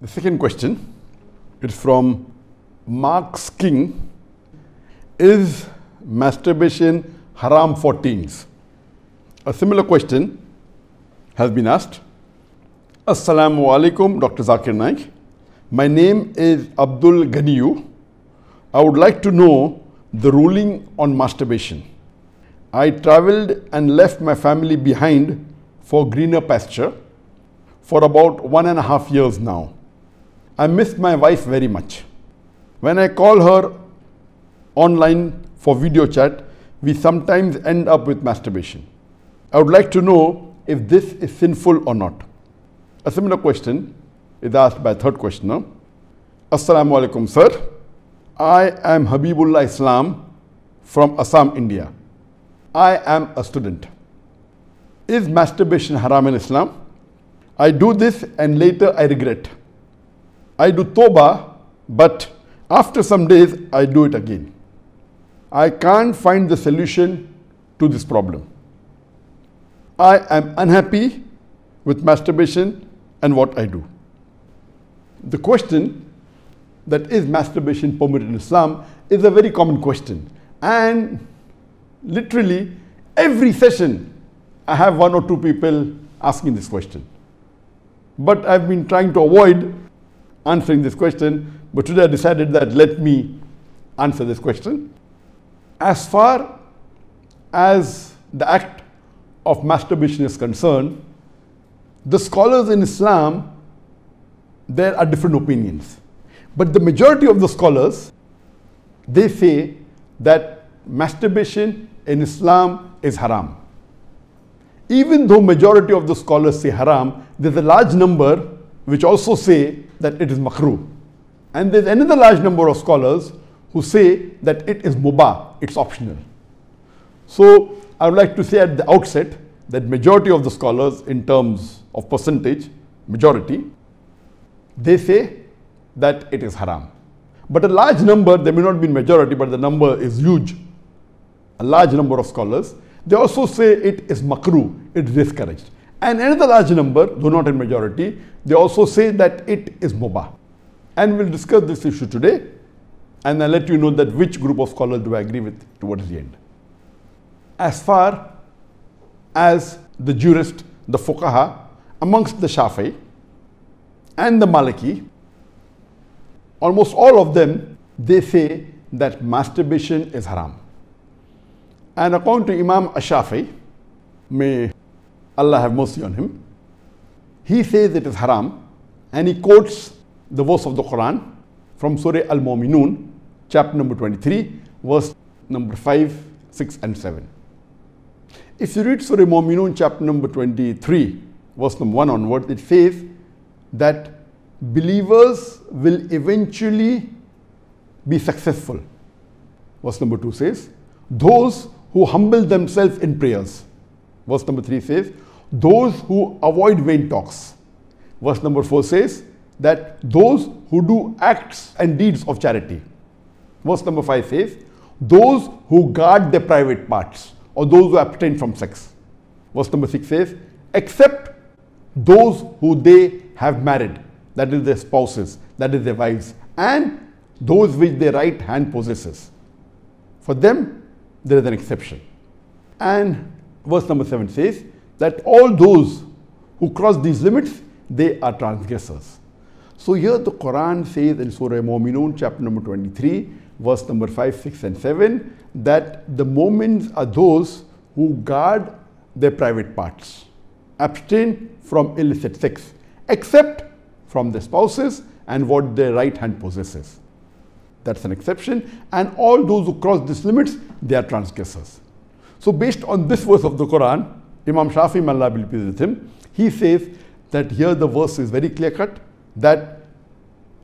The second question is from Mark's King. Is masturbation haram for teens? A similar question has been asked. Assalamu alaikum, Dr. Zakir Naik. My name is Abdul Ganiyu. I would like to know the ruling on masturbation. I traveled and left my family behind for greener pasture for about 1.5 years now. I miss my wife very much. When I call her online for video chat, we sometimes end up with masturbation. I would like to know if this is sinful or not. A similar question is asked by a third questioner. Assalamu alaikum, sir. I am Habibullah Islam from Assam, India. I am a student. Is masturbation haram in Islam? I do this and later I regret. I do tawbah, but after some days I do it again. I can't find the solution to this problem. I am unhappy with masturbation and what I do. The question that is masturbation permitted in Islam is a very common question, and literally every session I have 1 or 2 people asking this question. But I've been trying to avoid answering this question, but today I decided that let me answer this question. As far as the act of masturbation is concerned, the scholars in Islam, there are different opinions. But the majority of the scholars, they say that masturbation in Islam is haram. Even though majority of the scholars say haram, there's a large number which also say that it is makrooh. And there's another large number of scholars who say that it is mubah, it's optional. So I would like to say at the outset that majority of the scholars, in terms of percentage, majority, they say that it is haram. But a large number, there may not be majority, but the number is huge. A large number of scholars, they also say it is makrooh, it is discouraged. And another large number, though not in majority, they also say that it is mubah. And we'll discuss this issue today, and I'll let you know that which group of scholars do I agree with towards the end. As far as the jurist, the fuqaha, amongst the Shafi'i and the Maliki, almost all of them, they say that masturbation is haram. And according to Imam Ash-Shafi'i, may Allah have mercy on him, he says it is haram, and he quotes the verse of the Quran from Surah Al-Mu'minun, chapter number 23, verse number 5, 6 and 7. If you read Surah Al-Mu'minun, chapter number 23, verse number 1 onward, it says that believers will eventually be successful. Verse number 2 says, those who humble themselves in prayers. Verse number 3 says, those who avoid vain talks. Verse number 4 says that those who do acts and deeds of charity. Verse number 5 says, those who guard their private parts, or those who abstain from sex. Verse number 6 says, except those who they have married, that is their spouses, that is their wives, and those which their right hand possesses. For them, there is an exception. And verse number 7 says that all those who cross these limits, they are transgressors. So here the Quran says in Surah Al-Mu'minun, chapter number 23, verse number 5, 6 and 7, that the mu'mins are those who guard their private parts, abstain from illicit sex, except from their spouses and what their right hand possesses. That's an exception. And all those who cross these limits, they are transgressors. So based on this verse of the Quran, Imam Shafi'i, may Allah be pleased with him, he says that here the verse is very clear cut, that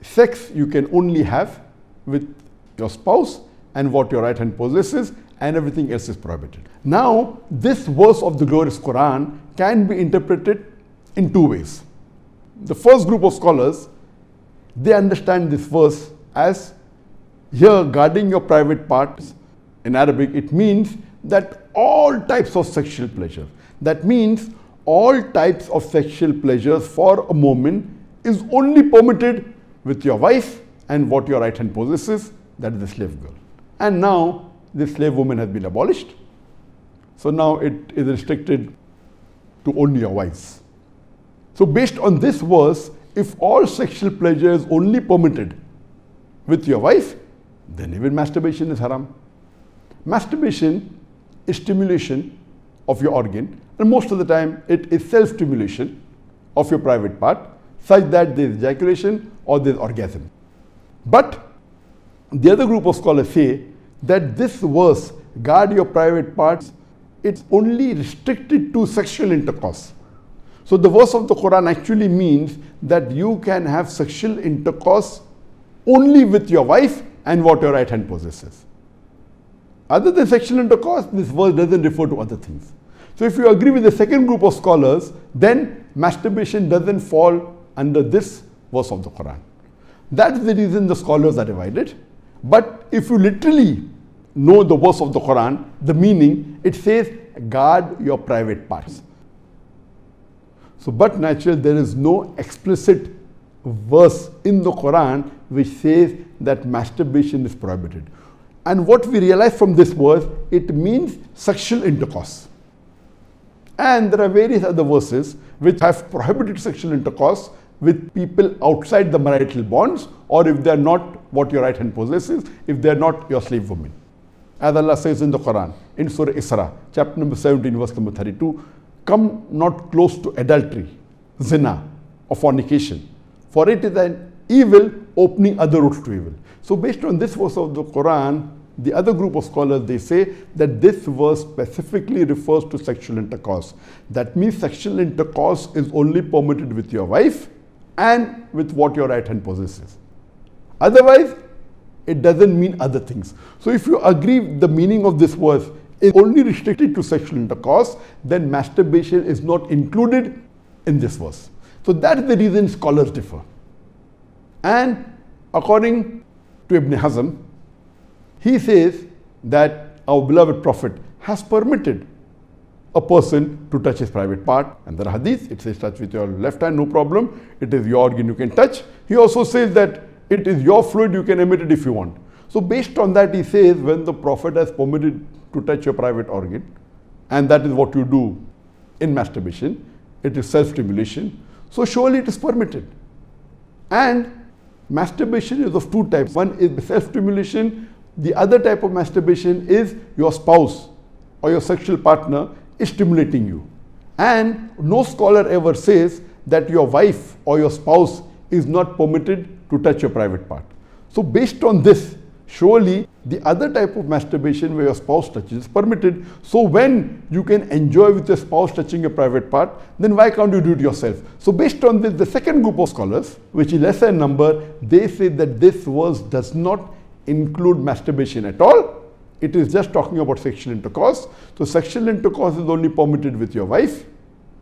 sex you can only have with your spouse and what your right hand possesses, and everything else is prohibited. Now, this verse of the glorious Quran can be interpreted in 2 ways. The first group of scholars, they understand this verse as here guarding your private parts. In Arabic, it means that all types of sexual pleasure. That means all types of sexual pleasures for a moment is only permitted with your wife and what your right hand possesses, that is the slave girl. And now the slave woman has been abolished. So now it is restricted to only your wives. So based on this verse, if all sexual pleasure is only permitted with your wife, then even masturbation is haram. Masturbation is stimulation of your organ, and most of the time it is self-stimulation of your private part, such that there is ejaculation or there is orgasm. But the other group of scholars say that this verse, guard your private parts, it's only restricted to sexual intercourse. So the verse of the Quran actually means that you can have sexual intercourse only with your wife and what your right hand possesses. Other than sexual intercourse, this verse doesn't refer to other things. So if you agree with the second group of scholars, then masturbation doesn't fall under this verse of the Quran. That's the reason the scholars are divided. But if you literally know the verse of the Quran, the meaning, it says, guard your private parts. So, but naturally, there is no explicit verse in the Quran which says that masturbation is prohibited. And what we realize from this verse, it means sexual intercourse. And there are various other verses which have prohibited sexual intercourse with people outside the marital bonds, or if they are not what your right hand possesses, if they are not your slave woman. As Allah says in the Quran, in Surah Isra, chapter number 17, verse number 32, come not close to adultery, zina, or fornication, for it is an evil opening other routes to evil. So based on this verse of the Quran, the other group of scholars, they say that this verse specifically refers to sexual intercourse. That means sexual intercourse is only permitted with your wife and with what your right hand possesses. Otherwise, it doesn't mean other things. So if you agree the meaning of this verse is only restricted to sexual intercourse, then masturbation is not included in this verse. So that's the reason scholars differ. And according to Ibn Hazm, he says that our beloved Prophet has permitted a person to touch his private part. And there are hadith, it says touch with your left hand, no problem. It is your organ, you can touch. He also says that it is your fluid, you can emit it if you want. So based on that, he says when the Prophet has permitted to touch your private organ, and that is what you do in masturbation, it is self-stimulation, so surely it is permitted. And masturbation is of two types. One is self-stimulation. The other type of masturbation is your spouse or your sexual partner is stimulating you. And no scholar ever says that your wife or your spouse is not permitted to touch your private part. So based on this, surely the other type of masturbation where your spouse touches is permitted. So when you can enjoy with your spouse touching your private part, then why can't you do it yourself? So based on this, the second group of scholars, which is lesser in number, they say that this verse does not include masturbation at all. It is just talking about sexual intercourse. So sexual intercourse is only permitted with your wife,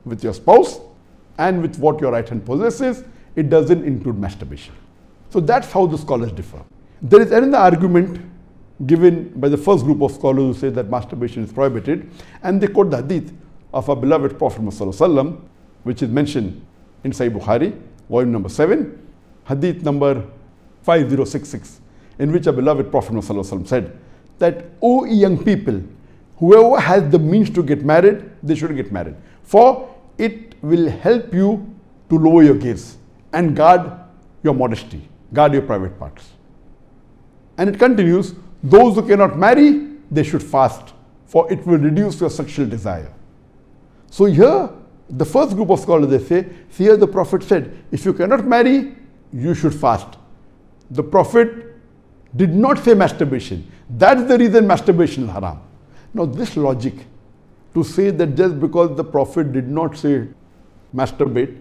with your spouse, and with what your right hand possesses. It doesn't include masturbation. So that's how the scholars differ. There is another argument given by the first group of scholars who say that masturbation is prohibited, and they quote the hadith of our beloved Prophet Muhammad, which is mentioned in Sahih Bukhari, volume number 7, hadith number 5066, in which our beloved Prophet Muhammad said that, O young people, whoever has the means to get married, they should get married, for it will help you to lower your gaze and guard your modesty, guard your private parts. And it continues, those who cannot marry, they should fast, for it will reduce your sexual desire. So here, the first group of scholars, they say, see here the Prophet said, if you cannot marry, you should fast. The Prophet did not say masturbation. That's the reason masturbation is haram. Now this logic, to say that just because the Prophet did not say masturbate,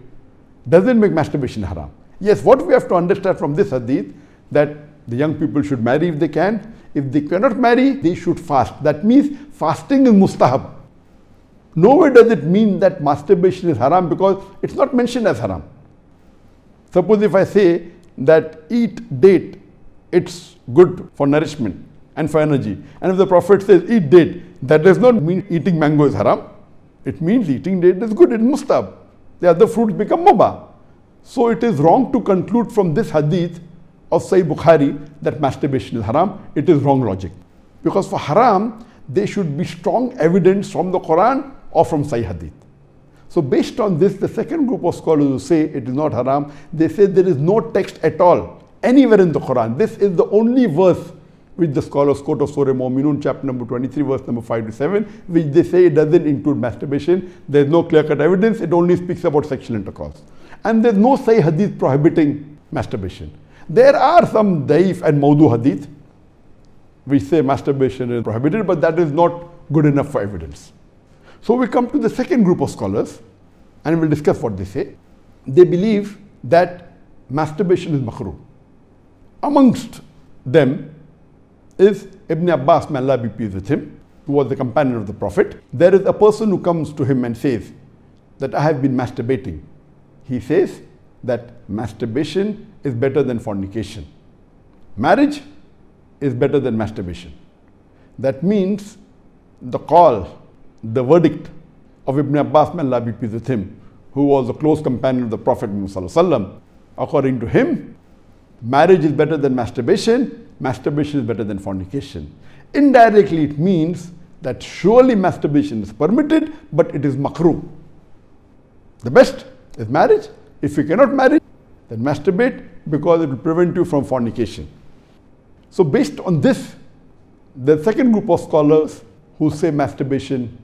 doesn't make masturbation haram. Yes, what we have to understand from this hadith, that the young people should marry if they can. If they cannot marry, they should fast. That means fasting is mustahab. Nowhere does it mean that masturbation is haram, because it's not mentioned as haram. Suppose if I say that eat date, it's good for nourishment and for energy. And if the Prophet says eat date, that does not mean eating mango is haram. It means eating date is good, it's mustahab. The other fruits become mubah. So it is wrong to conclude from this hadith of Sahih Bukhari that masturbation is haram. It is wrong logic. Because for haram, there should be strong evidence from the Quran or from Sahih Hadith. So based on this, the second group of scholars who say it is not haram, they say there is no text at all anywhere in the Quran. This is the only verse which the scholars quote of Surah Mu'minun, chapter number 23, verse number 5 to 7, which they say it doesn't include masturbation. There is no clear-cut evidence. It only speaks about sexual intercourse. And there is no Sahih Hadith prohibiting masturbation. There are some Daif and Mawdu Hadith which say masturbation is prohibited, but that is not good enough for evidence. So we come to the second group of scholars and we'll discuss what they say. They believe that masturbation is makrooh. Amongst them is Ibn Abbas, may Allah be pleased with him, who was the companion of the Prophet. There is a person who comes to him and says that I have been masturbating. He says that masturbation is better than fornication. Marriage is better than masturbation. That means the call, the verdict of Ibn Abbas, may Allah be pleased with him, who was a close companion of the Prophet Muhammad, according to him, marriage is better than masturbation, masturbation is better than fornication. Indirectly it means that surely masturbation is permitted, but it is makrooh. The best is marriage. If you cannot marry, then masturbate, because it will prevent you from fornication. So based on this, the second group of scholars who say masturbation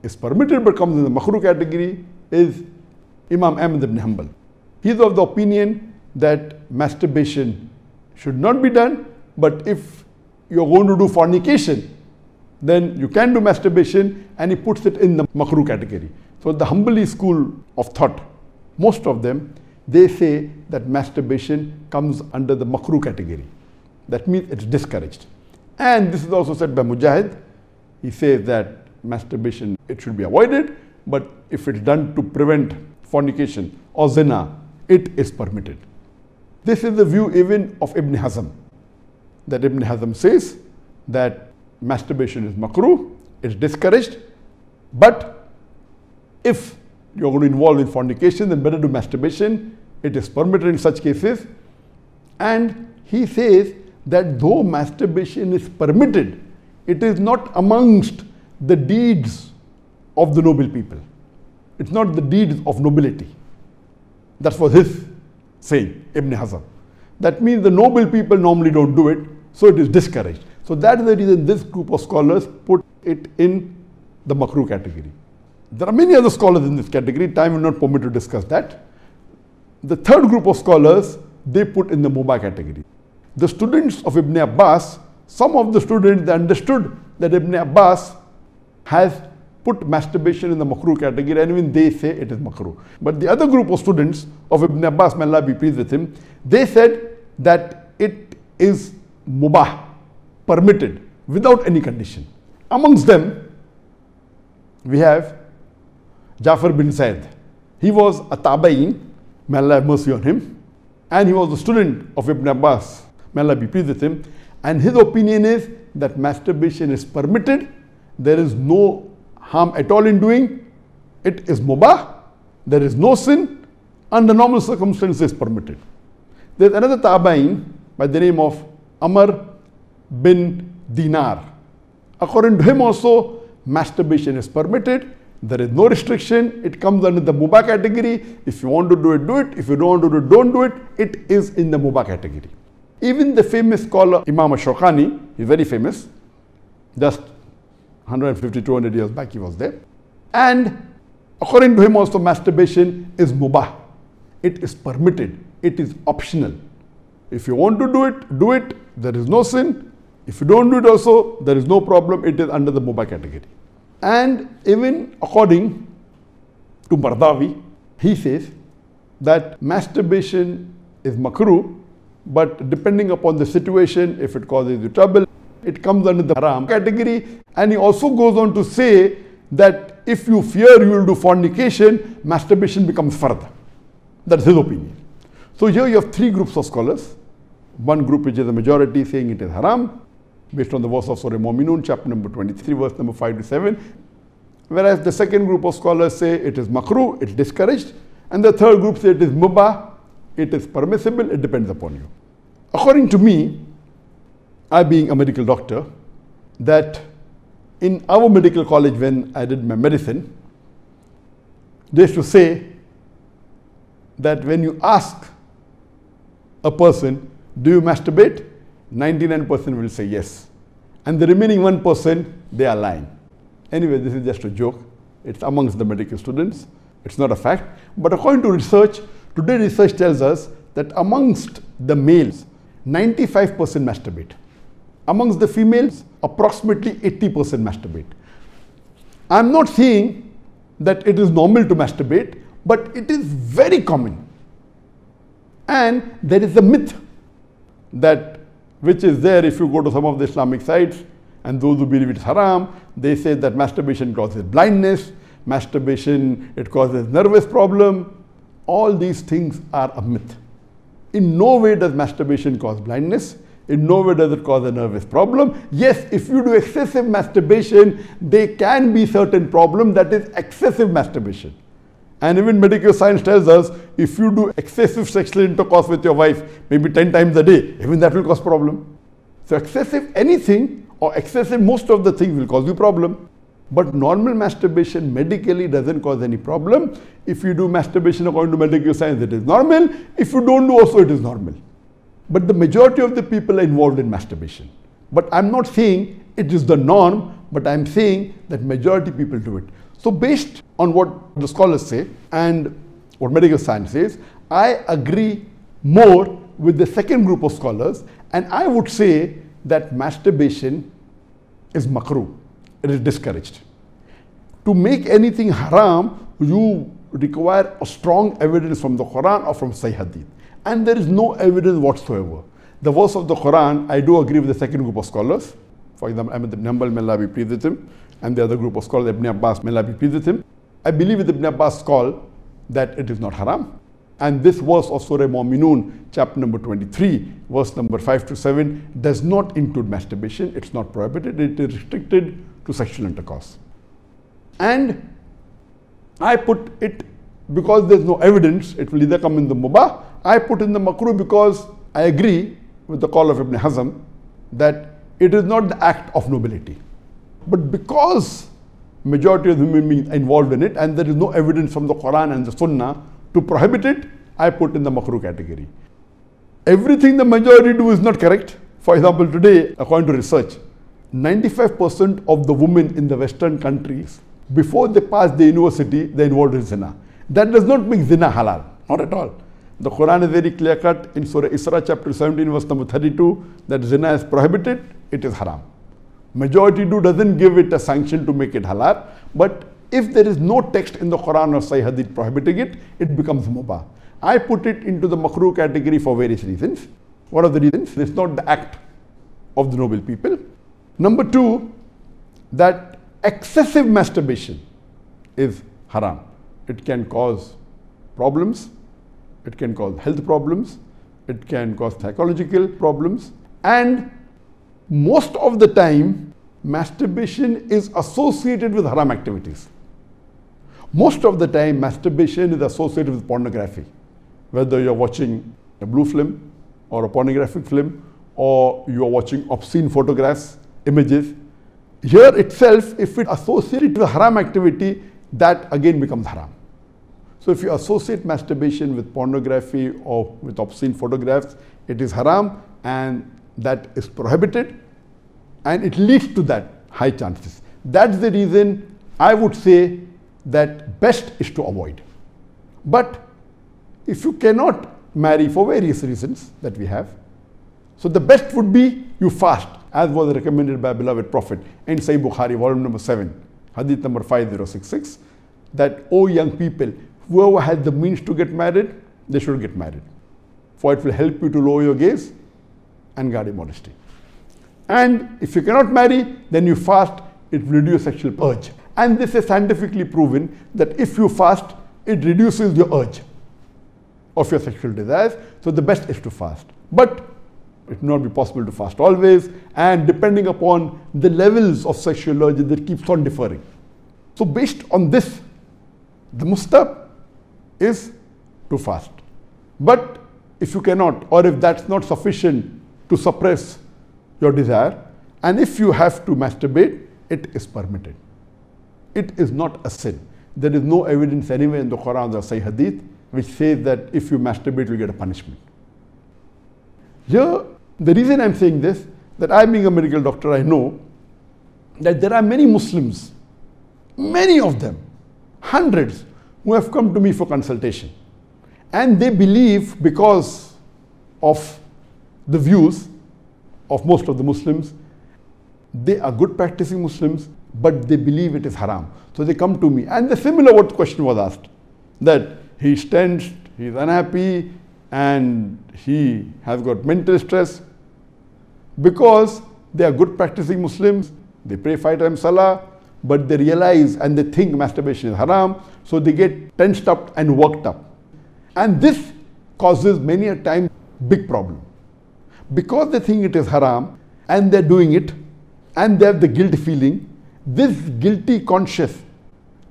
is permitted but comes in the makrooh category is Imam Ahmad ibn Hanbal. He is of the opinion that masturbation should not be done, but if you are going to do fornication, then you can do masturbation, and he puts it in the makrooh category. So the Hanbali school of thought, most of them, they say that masturbation comes under the makrooh category. That means it's discouraged. And this is also said by Mujahid. He says that masturbation, it should be avoided, but if it's done to prevent fornication or zina, it is permitted. This is the view even of Ibn Hazm, that Ibn Hazm says that masturbation is makrooh, it's discouraged, but if you're going to involve in fornication, then better do masturbation, it is permitted in such cases. And he says that though masturbation is permitted, it is not amongst the deeds of the noble people. It's not the deeds of nobility. That was his saying, Ibn Hazm. That means the noble people normally don't do it, so it is discouraged. So that is the reason this group of scholars put it in the makrooh category. There are many other scholars in this category. Time will not permit to discuss that. The third group of scholars, they put in the mubah category. The students of Ibn Abbas, some of the students, they understood that Ibn Abbas has put masturbation in the makrooh category, and even they say it is makrooh. But the other group of students of Ibn Abbas, may Allah be pleased with him, they said that it is mubah, permitted, without any condition. Amongst them, we have Jafar bin Zayd. He was a tabain, may Allah have mercy on him, and he was a student of Ibn Abbas, may Allah be pleased with him, and his opinion is that masturbation is permitted, there is no harm at all in doing, it is mubah, there is no sin, under normal circumstances permitted. There is another tabain by the name of Amr bin Dinar. According to him also, masturbation is permitted, there is no restriction, it comes under the mubah category. If you want to do it, do it. If you don't want to do it, don't do it. It is in the mubah category. Even the famous scholar Imam Shawkani, he's very famous, just 150, 200 years back he was there. And according to him also, masturbation is mubah. It is permitted. It is optional. If you want to do it, do it. There is no sin. If you don't do it also, there is no problem. It is under the mubah category. And even according to Mardawi, he says that masturbation is makrooh, but depending upon the situation, if it causes you trouble, it comes under the haram category. And he also goes on to say that if you fear you will do fornication, masturbation becomes fard. That's his opinion. So here you have three groups of scholars. One group which is a majority saying it is haram, based on the verse of Surah Mu'minun, chapter number 23, verse number 5 to 7. Whereas the second group of scholars say it is makrooh, it's discouraged. And the third group say it is mubah, it is permissible, it depends upon you. According to me, I being a medical doctor, that in our medical college when I did my medicine, they used to say that when you ask a person, do you masturbate? 99% will say yes. And the remaining 1%, they are lying. Anyway, this is just a joke. It's amongst the medical students. It's not a fact. But according to research, today research tells us that amongst the males, 95% masturbate. Amongst the females, approximately 80% masturbate. I'm not saying that it is normal to masturbate, but it is very common. And there is a myth that which is there if you go to some of the Islamic sites, and those who believe it's haram, they say that masturbation causes blindness, masturbation, it causes nervous problem. All these things are a myth. In no way does masturbation cause blindness. In no way does it cause a nervous problem. Yes, if you do excessive masturbation, there can be certain problem, that is excessive masturbation. And even medical science tells us, if you do excessive sexual intercourse with your wife, maybe 10 times a day, even that will cause problem. So excessive anything or excessive most of the things will cause you problem. But normal masturbation medically doesn't cause any problem. If you do masturbation according to medical science, it is normal. If you don't do also, it is normal. But the majority of the people are involved in masturbation. But I'm not saying it is the norm, but I'm saying that majority people do it. So based on what the scholars say and what medical science says, I agree more with the second group of scholars, and I would say that masturbation is makrooh. It is discouraged. To make anything haram, you require a strong evidence from the Quran or from Sahih Hadith. And there is no evidence whatsoever. The verse of the Quran, I do agree with the second group of scholars. For example, Ahmad ibn Hanbal, may Allah be pleased with him, and the other group of scholars, Ibn Abbas, may Allah be pleased with him. I believe with Ibn Abbas' call that it is not haram. And this verse of Surah Mu'minun, chapter number 23, verse number 5 to 7, does not include masturbation. It's not prohibited. It is restricted to sexual intercourse. And I put it because there's no evidence. It will either come in the mubah. I put in the makrooh because I agree with the call of Ibn Hazm that it is not the act of nobility. But because majority of human beings are involved in it and there is no evidence from the Quran and the Sunnah to prohibit it, I put in the makrooh category. Everything the majority do is not correct. For example, today, according to research, 95% of the women in the Western countries, before they pass the university, they are involved in zina. That does not make zina halal, not at all. The Quran is very clear cut in Surah Isra chapter 17 verse number 32 that zina is prohibited, it is haram. Majority do doesn't give it a sanction to make it halal, but if there is no text in the Quran or Sahih Hadith prohibiting it, it becomes mubah. I put it into the makrooh category for various reasons. What are the reasons? It's not the act of the noble people. Number two, that excessive masturbation is haram. It can cause problems. It can cause health problems. It can cause psychological problems. And most of the time, masturbation is associated with haram activities. Most of the time, masturbation is associated with pornography. Whether you're watching a blue film or a pornographic film, or you're watching obscene photographs, images. Here itself, if it associated with haram activity, that again becomes haram. So if you associate masturbation with pornography or with obscene photographs, it is haram and that is prohibited and it leads to that high chances. That's the reason I would say that best is to avoid. But if you cannot marry for various reasons that we have, so the best would be you fast, as was recommended by beloved Prophet in Sahih Bukhari, volume number 7, Hadith number 5066, that, O young people, whoever has the means to get married, they should get married. For it will help you to lower your gaze and guard your modesty. And if you cannot marry, then you fast, it will reduce sexual urge. And this is scientifically proven that if you fast, it reduces your urge of your sexual desires. So the best is to fast. But it will not be possible to fast always, and depending upon the levels of sexual urge, that keeps on differing. So based on this, the mustahab is to fast. But if you cannot, or if that's not sufficient to suppress your desire, and if you have to masturbate, it is permitted. It is not a sin. There is no evidence anywhere in the Quran or Sahih Hadith which says that if you masturbate, you'll get a punishment. Here, the reason I'm saying this, that I being a medical doctor, I know that there are many Muslims, many of them, hundreds, who have come to me for consultation. And they believe, because of the views of most of the Muslims, they are good practicing Muslims, but they believe it is haram. So they come to me. And the similar what question was asked, that he's tensed, he's unhappy, and he has got mental stress. Because they are good practicing Muslims, they pray 5 times Salah, but they realize and they think masturbation is haram, so they get tensed up and worked up. And this causes many a time big problem. Because they think it is haram and they're doing it and they have the guilt feeling, this guilty conscience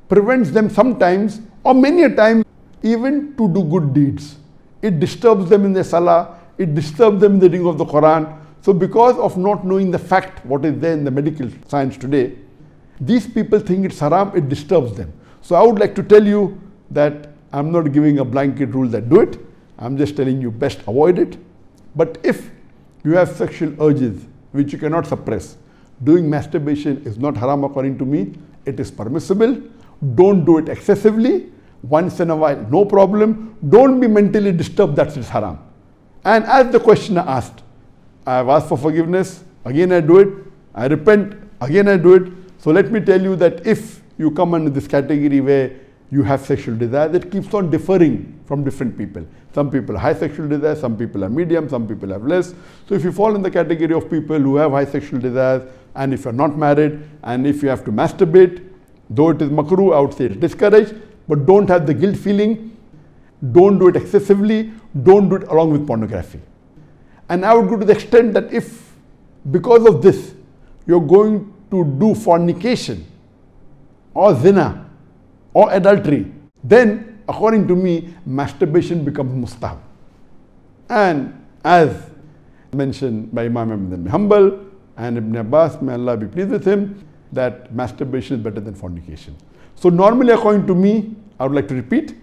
prevents them sometimes or many a time even to do good deeds. It disturbs them in their Salah, it disturbs them in the reading of the Quran. So because of not knowing the fact, what is there in the medical science today, these people think it's haram, it disturbs them. So I would like to tell you that I'm not giving a blanket rule that do it. I'm just telling you best avoid it. But if you have sexual urges which you cannot suppress, doing masturbation is not haram according to me. It is permissible. Don't do it excessively. Once in a while, no problem. Don't be mentally disturbed that it's haram. And as the questioner asked, I have asked for forgiveness, again I do it, I repent, again I do it. So let me tell you that if you come under this category where you have sexual desire, that keeps on differing from different people. Some people have high sexual desire, some people are medium, some people have less. So if you fall in the category of people who have high sexual desires, and if you're not married, and if you have to masturbate, though it is makrooh, I would say it's discouraged, but don't have the guilt feeling, don't do it excessively, don't do it along with pornography. And I would go to the extent that if, because of this, you're going to do fornication, or zina, or adultery, then according to me, masturbation becomes mustahab. And as mentioned by Imam Ahmad bin Hanbal and Ibn Abbas, may Allah be pleased with him, that masturbation is better than fornication. So normally according to me, I would like to repeat,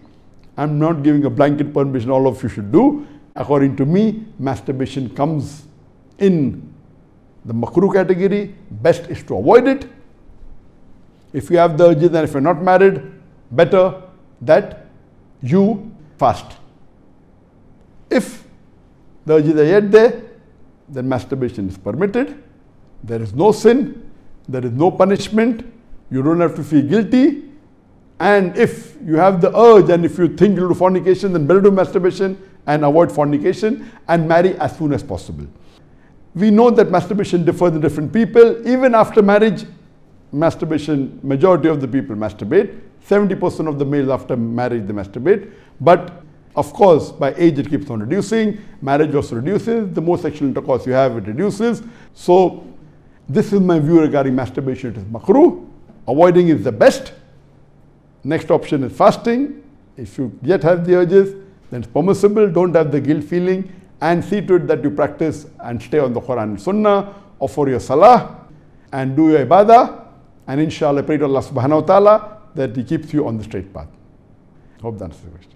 I'm not giving a blanket permission all of you should do. According to me, masturbation comes in the makrooh category. Best is to avoid it. If you have the urges and if you're not married, better that you fast. If the urges are yet there, then masturbation is permitted. There is no sin, there is no punishment, you don't have to feel guilty. And if you have the urge and if you think you'll do fornication, then better do masturbation and avoid fornication and marry as soon as possible. We know that masturbation differs in different people. Even after marriage, masturbation, majority of the people masturbate. 70% of the males after marriage, they masturbate. But of course, by age, it keeps on reducing. Marriage also reduces. The more sexual intercourse you have, it reduces. So this is my view regarding masturbation. It is makrooh. Avoiding is the best. Next option is fasting. If you yet have the urges, then it's permissible. Don't have the guilt feeling, and see to it that you practice and stay on the Quran and Sunnah, offer your Salah and do your Ibadah, and inshallah pray to Allah subhanahu wa ta'ala that He keeps you on the straight path. Hope that answers the question.